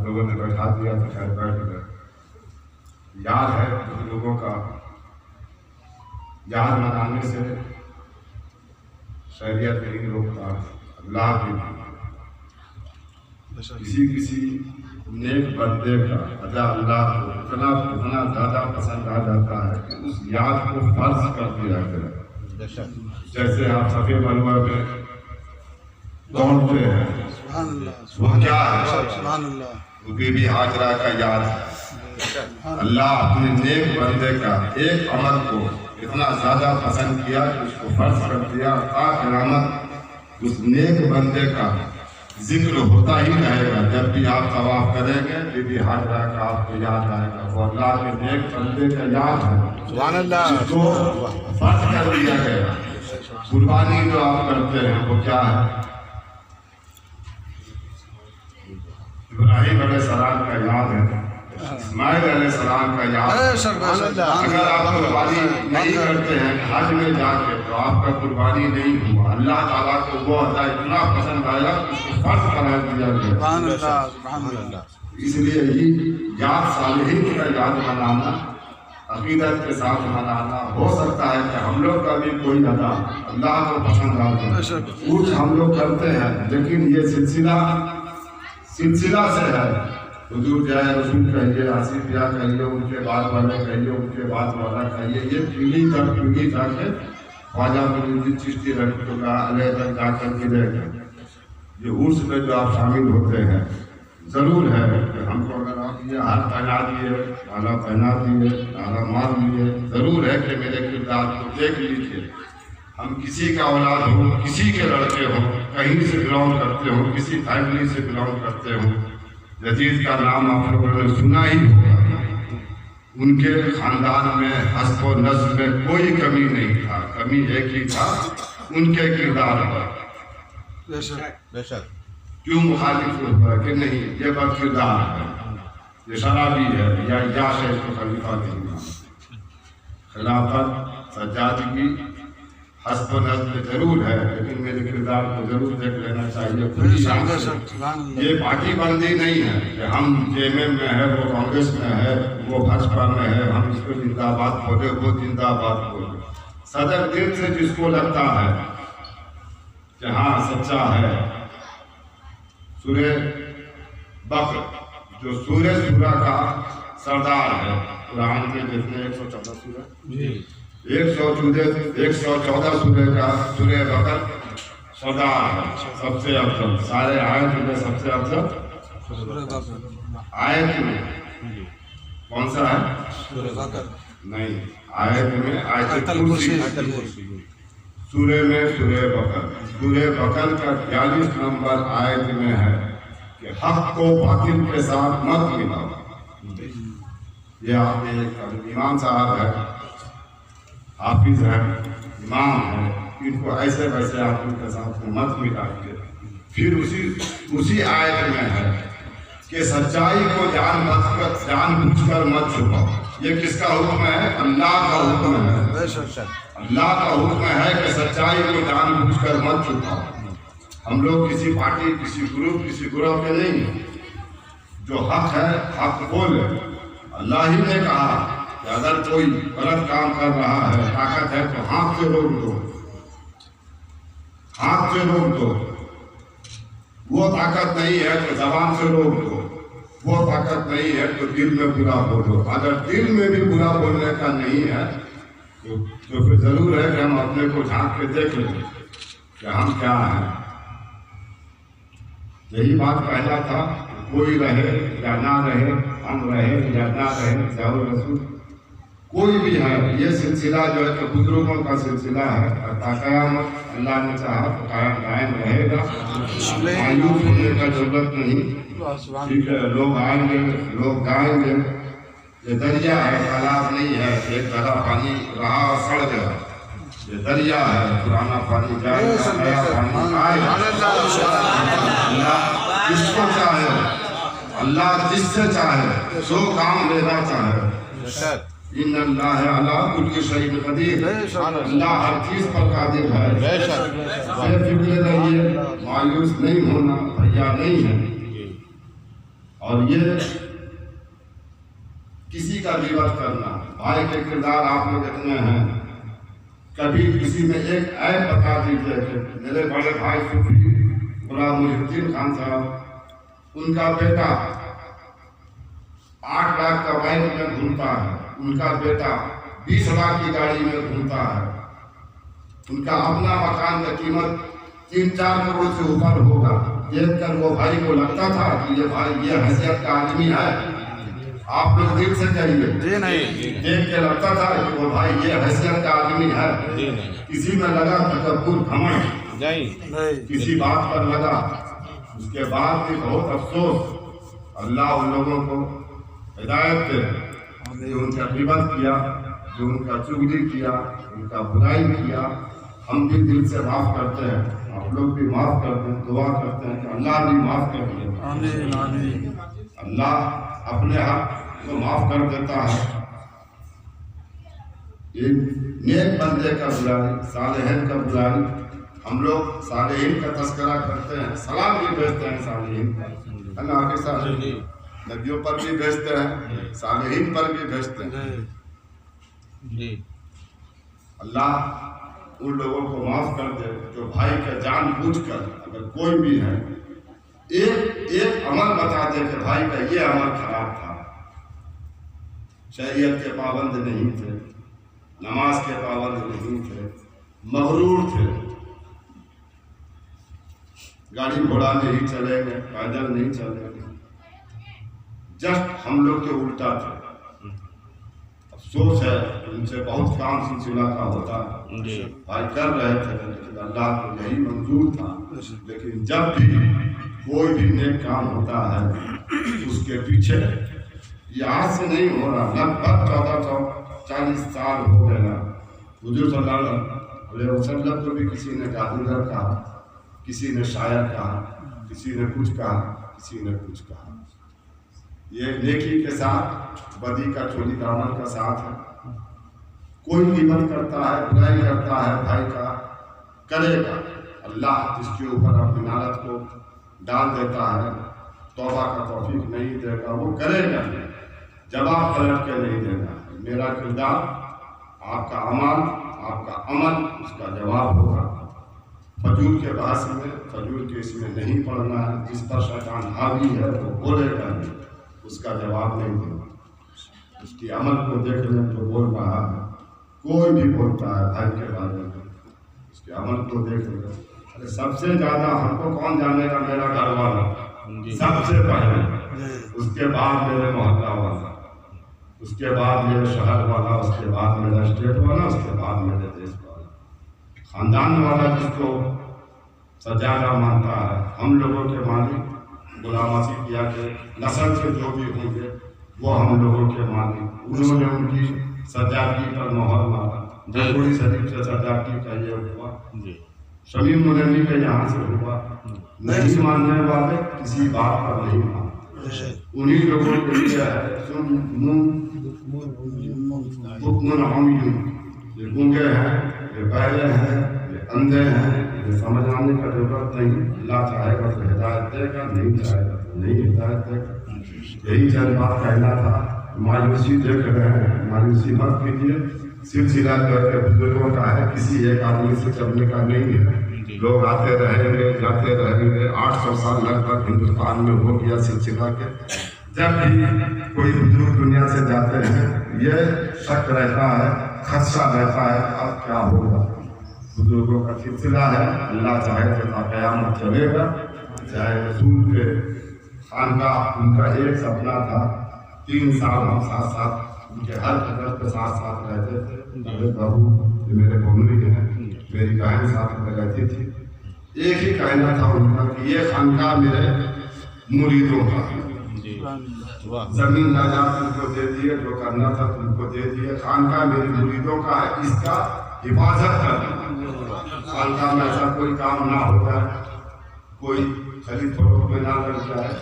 لوگوں نے بیٹھا دیا تو خیر بیٹھ گئے. یاد ہے کچھ لوگوں کا یاد منانے سے شریعت نہیں روکتا, اللہ بھی نہیں. کسی نیک بندے کا ادا اللہ کو اتنا زیادہ پسند آ جاتا ہے کہ اس یاد کو فرض کر دیا کرے. جیسے آپ صفے مروہ میں دوڑتے ہیں, وہ کیا ہے؟ وہ بی بی ہاجرہ کا یاد ہے. اللہ اپنے نیک بندے کا ایک عمل کو اتنا زیادہ پسند کیا کہ اس کو فرض کر دیا, تا قیامت اس نیک بندے کا ذکر ہوتا ہی رہے گا. جب بھی آپ طواف کریں گے بی بی ہاجرہ کا آپ کو یاد آئے گا. وہ اللہ کے نیک بندے کا یاد ہے جس کو فرض کر دیا گیا. قربانی جو آپ کرتے ہیں وہ کیا ہے؟ ابراہیم علیہ السلام کا یاد ہے, اسماعیل علیہ السلام کا یاد ہے. اگر آپ قربانی نہیں کرتے ہیں حج میں جا کے تو آپ کا قربانی نہیں ہوا. اللہ تعالیٰ کو وہ عطا اتنا پسند آیا کہ اس کو فرض قرار دیا گیا. اس لیے یہ یاد صالحین کا یاد منانا, عقیدت کے ساتھ منانا. ہو سکتا ہے کہ ہم لوگ کا بھی کوئی ادا اللہ کو پسند آتا ہے, کچھ ہم لوگ کرتے ہیں, لیکن یہ سلسلہ سے ہے. حضور جائے رسول کہیے, آصف یا کہیے, ان کے بعد والے کہیے, ان کے بعد والا کہیے, یہ پیڑھی در پیڑھی جا کے خواجہ معین الدین چشتی رحمۃ اللہ علیہ تک جا کر کے رہ گئے. یہ عرس میں جو آپ شامل ہوتے ہیں, ضرور ہے کہ ہم کو اگر آپ یہ ہاتھ پہنا دیے, مالا پہنا دیے, نعرہ مار دیے, ضرور ہے کہ میرے کردار کو دیکھ لیجیے. ہم کسی کا اولاد ہوں, کسی کے لڑکے ہوں, کہیں سے بلانگ کرتے ہوں, کسی فیملی سے بلانگ کرتے ہوں, یزید کا نام آپ لوگوں نے سنا ہی ہوگا. ان کے خاندان میں حسب و نسب میں کوئی کمی نہیں تھا, کمی ایک ہی تھا ان کے کردار پر. کیوں مخالف ہوا کہ نہیں یہ بد کردار ہے, یہ شرابی ہے, یا شیخ کو خلیفہ نہیں مانا. خلافت سجادگی حسب و نسب ضرور ہے, لیکن میرے کردار کو ضرور دیکھ لینا چاہیے. یہ پارٹی بندی نہیں ہے کہ ہم جے ایم ایم میں ہے, وہ کانگریس میں ہے, وہ بھاجپا میں ہے, ہم اس کو زندہ باد بولے, وہ زندہ باد بولے. صدر دل سے جس کو لگتا ہے کہ ہاں سچا ہے. سورہ بقر جو سورہ کا سردار ہے, قرآن کے جتنے 114 سورہ 114 سورہ کا سورہ بقر سردار ہے, سب سے افضل. سارے آیت میں سب سے افضل آیت میں کون سا ہے؟ نہیں, آیت میں آیت کرسی. سورہ میں سورہ بقر کا 42 نمبر آیت میں ہے کہ حق کو باطل کے ساتھ مت ملاؤ. یہ آپ ایک امام صاحب ہے, حافظ ہے, امام ہے, ان کو ایسے ویسے آپ ان کے ساتھ مت ملائیے. پھر اسی آیت میں ہے کہ سچائی کو جان بوجھ کر مت چھپاؤ. یہ کس کا حکم ہے؟ اللہ کا حکم ہے. اللہ کا حکم ہے کہ سچائی کو جان بوجھ کر مت چھپاؤ. ہم لوگ کسی پارٹی, کسی گروپ, کسی گروہ کے نہیں ہیں. جو حق ہے حق بولے. اللہ ہی نے کہا کہ اگر کوئی غلط کام کر رہا ہے, طاقت ہے تو ہاتھ سے روک دو, ہاتھ سے روک دو. وہ طاقت نہیں ہے تو زبان سے روک دو, وہ طاقت نہیں ہے تو دل میں برا بولو. اگر دل میں بھی برا بولنے کا نہیں ہے تو پھر ضرور ہے کہ ہم اپنے کو جھانک کے دیکھ لیں کہ ہم کیا ہیں. یہی بات کہنا تھا, کوئی رہے یا نہ رہے, ہم رہے یا نہ رہے, ظاہر رسول کوئی بھی ہے, یہ سلسلہ جو ہے تو بزرگوں کا سلسلہ ہے. تا قیامت اللہ نے چاہا تو قائم رہے گا. مایوس ہونے کا ضرورت نہیں. ٹھیک ہے, لوگ آئیں گے, لوگ گائیں گے. یہ دریا ہے, تالاب نہیں ہے, ایک طرح پانی رہا اور سڑ گیا. یہ دریا ہے, پرانا پانی جائے گا, نیا پانی آئے گا. اللہ جس کو چاہے, اللہ جس سے چاہے سو کام لینا چاہے. ان اللہ علی کل شیء قدیر. اللہ ہر چیز پر قادر ہے. بے فکر رہیے, مایوس نہیں ہونا, بھیا نہیں ہے. اور یہ کسی کا غیبت کرنا، بھائی کے کردار آپ لوگ اتنے ہیں، کبھی کسی میں ایک عیب بتا دیجیے کہ میرے بڑے بھائی صوفی غلام محی الدین خان صاحب، ان کا بیٹا 8 لاکھ کا بائک میں گھومتا ہے، ان کا بیٹا 20 لاکھ کی گاڑی میں گھومتا ہے، ان کا اپنا مکان کا قیمت 3-4 کروڑ سے اوپر ہوگا، دیکھ کر وہ بھائی کو لگتا تھا کہ یہ بھائی یہ حیثیت کا آدمی ہے؟ آپ لوگ دل سے کہیے، دیکھ کے لگتا تھا کہ وہ بھائی یہ حیثیت کا آدمی ہے؟ کسی میں لگا تکبر گھمنڈ، کسی بات پر لگا، اس کے بعد بھی بہت افسوس، اللہ ان لوگوں کو ہدایت دے جو ان کا غیبت کیا، جو ان کا چغلی کیا، ان کا برائی کیا۔ ہم بھی دل سے معاف کرتے ہیں، آپ لوگ بھی معاف کرتے ہیں، دعا کرتے ہیں کہ اللہ بھی معاف کر دے۔ اللہ اپنے حق کو معاف کر دیتا ہے۔ ایک نیک بندے کا بلائی، صالحین کا بلائی، ہم لوگ صالحین کا تذکرہ کرتے ہیں، سلام بھی بھیجتے ہیں صالحین پر، اللہ کے ساتھ نبیوں پر بھی بھیجتے ہیں، صالحین پر بھی بھیجتے ہیں۔ اللہ ان لوگوں کو معاف کر دے جو بھائی کا جان بوجھ کر، اگر کوئی بھی ہے، ایک عمل بتا دے کہ بھائی کا یہ عمل خراب تھا، شریعت کے پابند نہیں تھے، نماز کے پابند نہیں تھے، مغرور تھے، گاڑی گھوڑا نہیں چلے گئے، پیدل نہیں چلے گئے، جسٹ ہم لوگ کے الٹا تھے۔ افسوس ہے ان سے بہت کام سلسلہ کا ہوتا ہے، بھائی کر رہے تھے لیکن اللہ کو یہی منظور تھا۔ لیکن جب بھی کوئی بھی نیک کام ہوتا ہے اس کے پیچھے، یہ آج سے نہیں ہو رہا، لگ بھگ 1440 سال ہو گئے نا، حضور صلی اللہ علیہ وسلم کو بھی کسی نے جادوگر کہا، کسی نے شاعر کہا، کسی نے کچھ کہا، کسی نے کچھ کہا۔ یہ نیکی کے ساتھ بدی کا چوری دامن کا ساتھ ہے۔ کوئی غیبت کرتا ہے، برائی کرتا ہے بھائی کا، کرے گا، اللہ جس کے اوپر اپنی لعنت کو ڈال دیتا ہے، توبہ کا توفیق نہیں دے گا، وہ کرے گا، جواب پلٹ کے نہیں دے گا۔ میرا کردار، آپ کا عمل، آپ کا عمل اس کا جواب ہوگا۔ فجور کے بحث میں، فجور کے اس میں نہیں پڑھنا ہے، جس پر شیطان حاوی ہے وہ بولے گا نہیں، اس کا جواب نہیں دینا، اس کی عمل کو دیکھ لیں جو بول رہا ہے۔ کوئی بھی بولتا ہے بھائی کے بارے میں، اس کے عمل کو دیکھ لیں۔ ارے سب سے زیادہ ہم کو کون جانے گا؟ میرا گھر والا سب سے پہلے، اس کے بعد میرے محلہ والا، اس کے بعد میرے شہر والا، اس کے بعد میرا اسٹیٹ والا، اس کے بعد میرے دیش والا، خاندان والا جس کو سجادہ مانتا ہے۔ ہم لوگوں کے مالک غلام مسیح کے نسل سے جو بھی ہوں گے وہ ہم لوگوں کے مالک، انہوں نے ان کی سجادگی پر مہر مارا۔ جلپوری شریف سے سجادگی کا یہ ہوا، شمیم منیمی کا یہاں سے ہوا۔ نہیں ماننے والے کسی بات پر نہیں مانتے، انہی لوگوں کے لیے ہے یہ گونگے ہیں، یہ بہرے ہیں، یہ اندھے ہیں، یہ سمجھ آنے کا ضرورت نہیں۔ اللہ چاہے گا تو ہدایت دے گا، نہیں چاہے گا تو نہیں ہدایت دے گا۔ یہی چند بات کہنا تھا۔ مایوسی دیکھ رہے ہیں، مایوسی مت کیجیے، سلسلہ کر کے بزرگوں کا ہے، کسی ایک آدمی سے چلنے کا نہیں ہے۔ لوگ آتے رہیں گے، جاتے رہیں گے، 800 سال لگ بھگ ہندوستان میں ہو گیا سلسلہ کے۔ جب بھی کوئی بزرگ دنیا سے جاتے ہیں یہ شک رہتا ہے، خدشہ رہتا ہے اب کیا ہوگا۔ بزرگوں کا سلسلہ ہے، اللہ چاہے تو قیامت چلے گا۔ چاہے رسول کے خانقاہ ان کا ایک سپنا تھا، 3 سال ہم ساتھ ساتھ ان کے ہر قدر کے ساتھ ساتھ رہتے تھے۔ میرے بہو یہ میرے بہنوئی ہیں، میری بہن ساتھ میں رہتی تھی۔ ایک ہی کہنا تھا ان کا کہ یہ خانقاہ میرے مریدوں کا ہے، زمین جائیداد تم کو دے دیے، جو کرنا تھا تم کو دے دیے، خانقاہ میری مریدوں کا ہے، اس کا حفاظت کرنا۔ خانقاہ میں ایسا کوئی کام نہ ہوتا ہے، کوئی خرید فروخت میں نہ لگ جائے،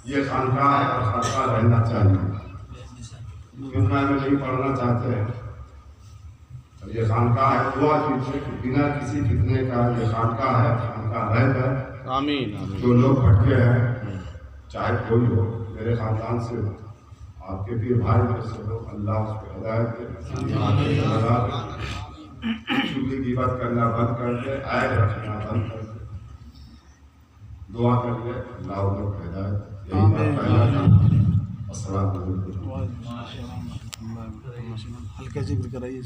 یہ خانقاہ ہے اور خانقاہ رہنا چاہیے۔ فتنہ میں نہیں پڑھنا چاہتے ہیں، یہ خانقاہ ہے، دعا کیجیے کہ بنا کسی فتنے کا یہ خانقاہ ہے، خانقاہ رہ جائے۔ آمین۔ جو لوگ بھٹکے ہیں چاہے کوئی ہو، میرے خاندان سے ہو، آپ کے پیر بھائی میں سے ہو، اللہ اس پہ ہدایت دے، چگلی غیبت کرنا بند کر دے، عیب رکھنا بند کر دے، دعا کر لے اللہ ان کو ہدایت دے۔ یہی بات پہلا تھا۔ السلام علیکم۔ ہلکا ذکر کرائیے۔